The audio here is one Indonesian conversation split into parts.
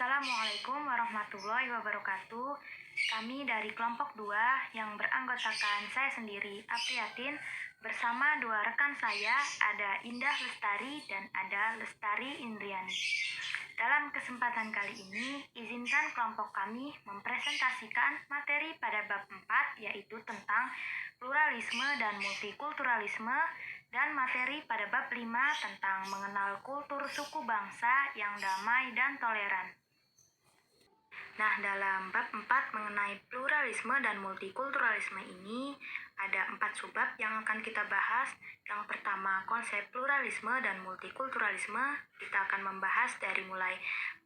Assalamualaikum warahmatullahi wabarakatuh. Kami dari kelompok 2 yang beranggotakan saya sendiri, Apriatin, bersama dua rekan saya, ada Indah Lestari dan ada Lestari Indriani. Dalam kesempatan kali ini, izinkan kelompok kami mempresentasikan materi pada bab 4, yaitu tentang pluralisme dan multikulturalisme, dan materi pada bab 5 tentang mengenal kultur suku bangsa yang damai dan toleran. Nah, dalam bab 4 mengenai pluralisme dan multikulturalisme ini, ada 4 subbab yang akan kita bahas. Yang pertama, konsep pluralisme dan multikulturalisme. Kita akan membahas dari mulai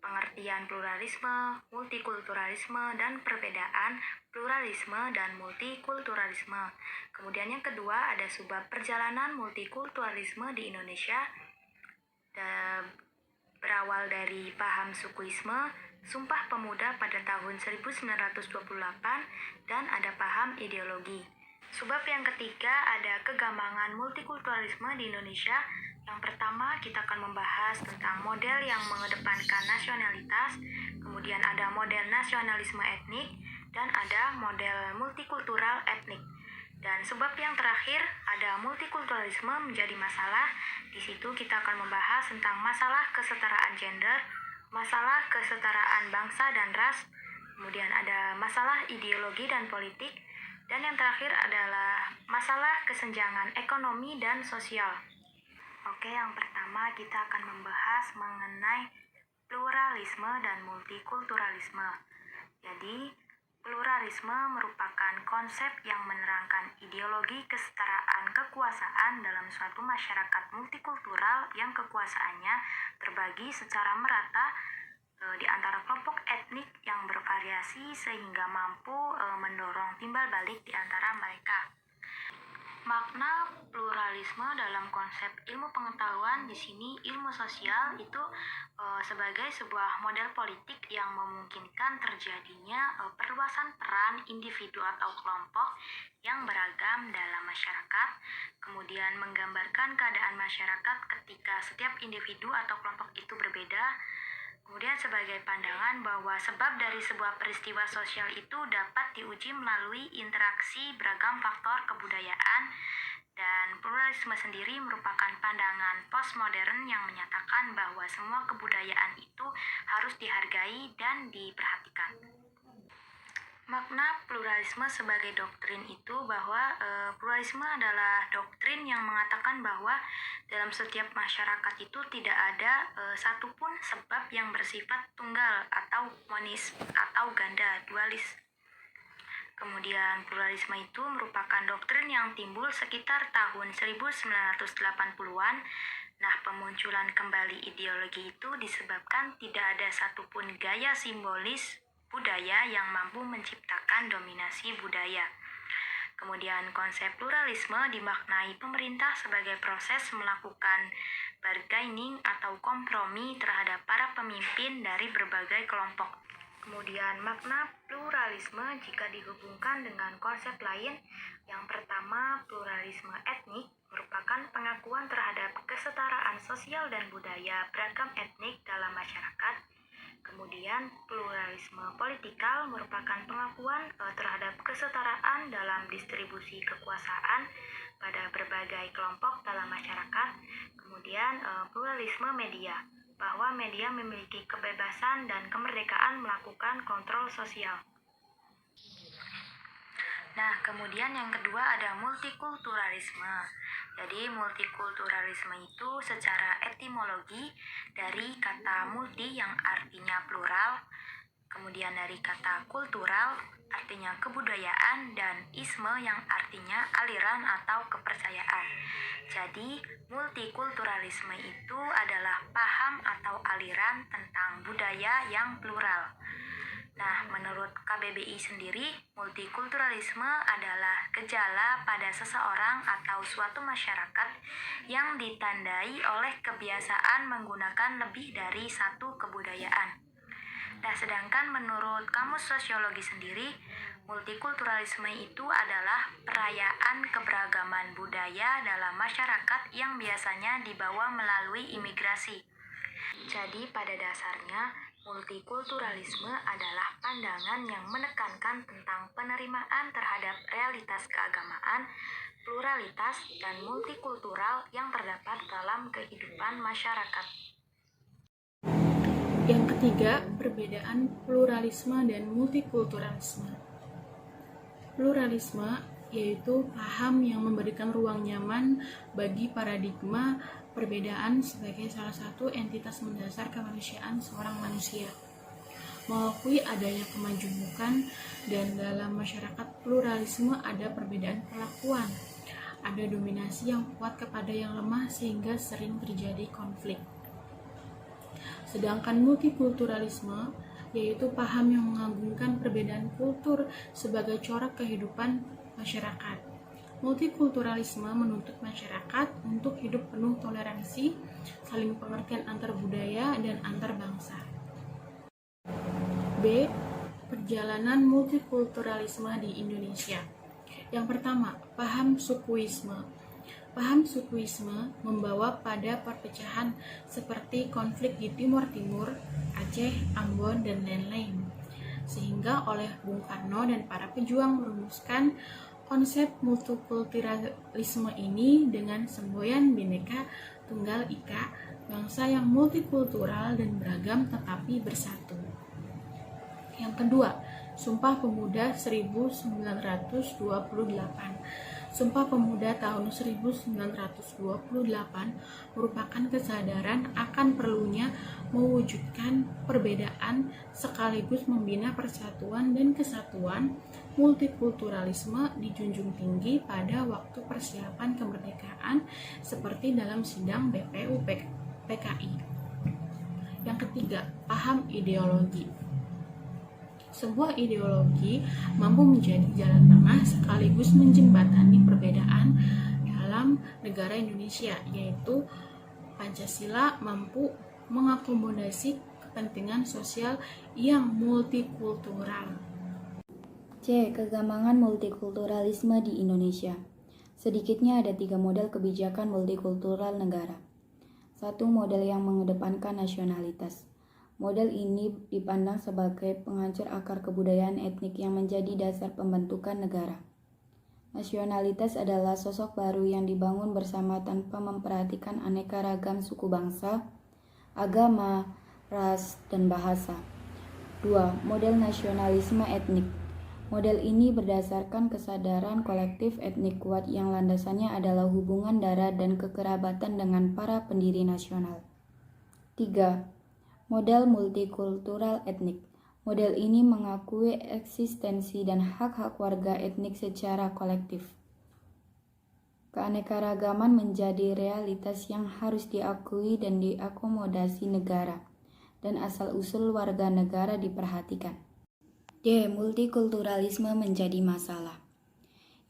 pengertian pluralisme, multikulturalisme, dan perbedaan pluralisme dan multikulturalisme. Kemudian yang kedua, ada subbab perjalanan multikulturalisme di Indonesia. Berawal dari paham sukuisme, Sumpah Pemuda pada tahun 1928, dan ada paham ideologi. Subbab yang ketiga ada kegambangan multikulturalisme di Indonesia. Yang pertama, kita akan membahas tentang model yang mengedepankan nasionalitas, kemudian ada model nasionalisme etnik, dan ada model multikultural etnik. Dan subbab yang terakhir ada multikulturalisme menjadi masalah. Di situ kita akan membahas tentang masalah kesetaraan gender, masalah kesetaraan bangsa dan ras, kemudian ada masalah ideologi dan politik, dan yang terakhir adalah masalah kesenjangan ekonomi dan sosial. Oke, yang pertama kita akan membahas mengenai pluralisme dan multikulturalisme. Jadi, pluralisme merupakan konsep yang menerangkan ideologi kesetaraan kekuasaan dalam suatu masyarakat multikultural yang kekuasaannya terbagi secara merata di antara kelompok etnik yang bervariasi sehingga mampu mendorong timbal balik di antara mereka. Makna pluralisme dalam konsep ilmu pengetahuan di sini ilmu sosial itu sebagai sebuah model politik yang memungkinkan terjadinya perluasan peran individu atau kelompok yang beragam dalam masyarakat, kemudian menggambarkan keadaan masyarakat ketika setiap individu atau kelompok itu berbeda. Kemudian sebagai pandangan bahwa sebab dari sebuah peristiwa sosial itu dapat diuji melalui interaksi beragam faktor kebudayaan, dan pluralisme sendiri merupakan pandangan postmodern yang menyatakan bahwa semua kebudayaan itu harus dihargai dan diperhatikan. Makna pluralisme sebagai doktrin itu bahwa pluralisme adalah doktrin yang mengatakan bahwa dalam setiap masyarakat itu tidak ada satupun sebab yang bersifat tunggal atau monis atau ganda, dualis. Kemudian pluralisme itu merupakan doktrin yang timbul sekitar tahun 1980-an. Nah, pemunculan kembali ideologi itu disebabkan tidak ada satupun gaya simbolis budaya yang mampu menciptakan dominasi budaya. Kemudian konsep pluralisme dimaknai pemerintah sebagai proses melakukan bargaining atau kompromi terhadap para pemimpin dari berbagai kelompok. Kemudian makna pluralisme jika dihubungkan dengan konsep lain, yang pertama pluralisme etnik merupakan pengakuan terhadap kesetaraan sosial dan budaya beragam etnik dalam masyarakat. Kemudian pluralisme politikal merupakan pengakuan terhadap kesetaraan dalam distribusi kekuasaan pada berbagai kelompok dalam masyarakat. Kemudian pluralisme media, bahwa media memiliki kebebasan dan kemerdekaan melakukan kontrol sosial. Nah, kemudian yang kedua ada multikulturalisme. Jadi multikulturalisme itu secara etimologi dari kata multi yang artinya plural, kemudian dari kata kultural artinya kebudayaan, dan isme yang artinya aliran atau kepercayaan. Jadi multikulturalisme itu adalah paham atau aliran tentang budaya yang plural. Nah, menurut KBBI sendiri, multikulturalisme adalah gejala pada seseorang atau suatu masyarakat yang ditandai oleh kebiasaan menggunakan lebih dari satu kebudayaan. Nah, sedangkan menurut Kamus Sosiologi sendiri, multikulturalisme itu adalah perayaan keberagaman budaya dalam masyarakat yang biasanya dibawa melalui imigrasi. Jadi pada dasarnya, Multikulturalisme adalah pandangan yang menekankan tentang penerimaan terhadap realitas keagamaan, pluralitas, dan multikultural yang terdapat dalam kehidupan masyarakat. Yang ketiga, perbedaan pluralisme dan multikulturalisme. Pluralisme yaitu paham yang memberikan ruang nyaman bagi paradigma perbedaan sebagai salah satu entitas mendasar kemanusiaan seorang manusia. Mengakui adanya kemajemukan dan dalam masyarakat pluralisme ada perbedaan perlakuan. Ada dominasi yang kuat kepada yang lemah sehingga sering terjadi konflik. Sedangkan multikulturalisme yaitu paham yang mengagungkan perbedaan kultur sebagai corak kehidupan masyarakat. Multikulturalisme menuntut masyarakat untuk hidup penuh toleransi, saling pengertian antar budaya dan antar bangsa. B. Perjalanan multikulturalisme di Indonesia. Yang pertama, paham sukuisme. Paham sukuisme membawa pada perpecahan seperti konflik di Timur Timur, Aceh, Ambon, dan lain-lain. Sehingga oleh Bung Karno dan para pejuang merumuskan konsep multikulturalisme ini dengan semboyan Bhinneka Tunggal Ika, bangsa yang multikultural dan beragam tetapi bersatu. Yang kedua, Sumpah Pemuda 1928. Sumpah Pemuda tahun 1928 merupakan kesadaran akan perlunya mewujudkan perbedaan sekaligus membina persatuan dan kesatuan. Multikulturalisme dijunjung tinggi pada waktu persiapan kemerdekaan seperti dalam sidang BPU PKI. Yang ketiga, paham ideologi. Sebuah ideologi mampu menjadi jalan tengah sekaligus menjembatani perbedaan dalam negara Indonesia, yaitu Pancasila mampu mengakomodasi kepentingan sosial yang multikultural. C. Kegamangan multikulturalisme di Indonesia. Sedikitnya ada 3 model kebijakan multikultural negara. 1. Model yang mengedepankan nasionalitas. Model ini dipandang sebagai penghancur akar kebudayaan etnik yang menjadi dasar pembentukan negara. Nasionalitas adalah sosok baru yang dibangun bersama tanpa memperhatikan aneka ragam suku bangsa, agama, ras, dan bahasa. 2. Model nasionalisme etnik. Model ini berdasarkan kesadaran kolektif etnik kuat yang landasannya adalah hubungan darah dan kekerabatan dengan para pendiri nasional. 3. Model multikultural etnik. Model ini mengakui eksistensi dan hak-hak warga etnik secara kolektif. Keanekaragaman menjadi realitas yang harus diakui dan diakomodasi negara, dan asal-usul warga negara diperhatikan. D. Multikulturalisme menjadi masalah.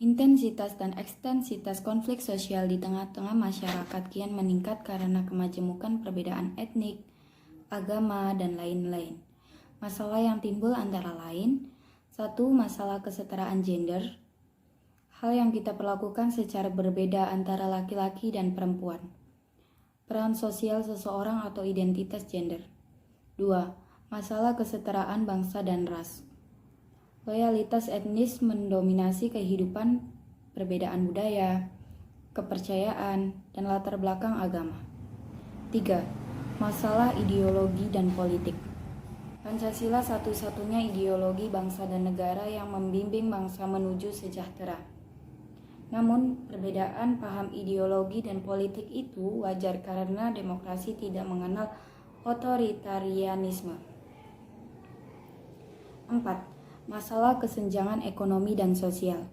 Intensitas dan ekstensitas konflik sosial di tengah-tengah masyarakat kian meningkat karena kemajemukan perbedaan etnik, agama, dan lain-lain. Masalah yang timbul antara lain: 1. Masalah kesetaraan gender. Hal yang kita perlakukan secara berbeda antara laki-laki dan perempuan. Peran sosial seseorang atau identitas gender. 2. Masalah kesetaraan bangsa dan ras. Loyalitas etnis mendominasi kehidupan, perbedaan budaya, kepercayaan, dan latar belakang agama. 3. Masalah ideologi dan politik. Pancasila satu-satunya ideologi bangsa dan negara yang membimbing bangsa menuju sejahtera. Namun, perbedaan paham ideologi dan politik itu wajar karena demokrasi tidak mengenal otoritarianisme. 4. Masalah kesenjangan ekonomi dan sosial.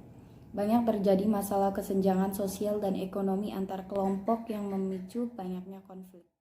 Banyak terjadi masalah kesenjangan sosial dan ekonomi antar kelompok yang memicu banyaknya konflik.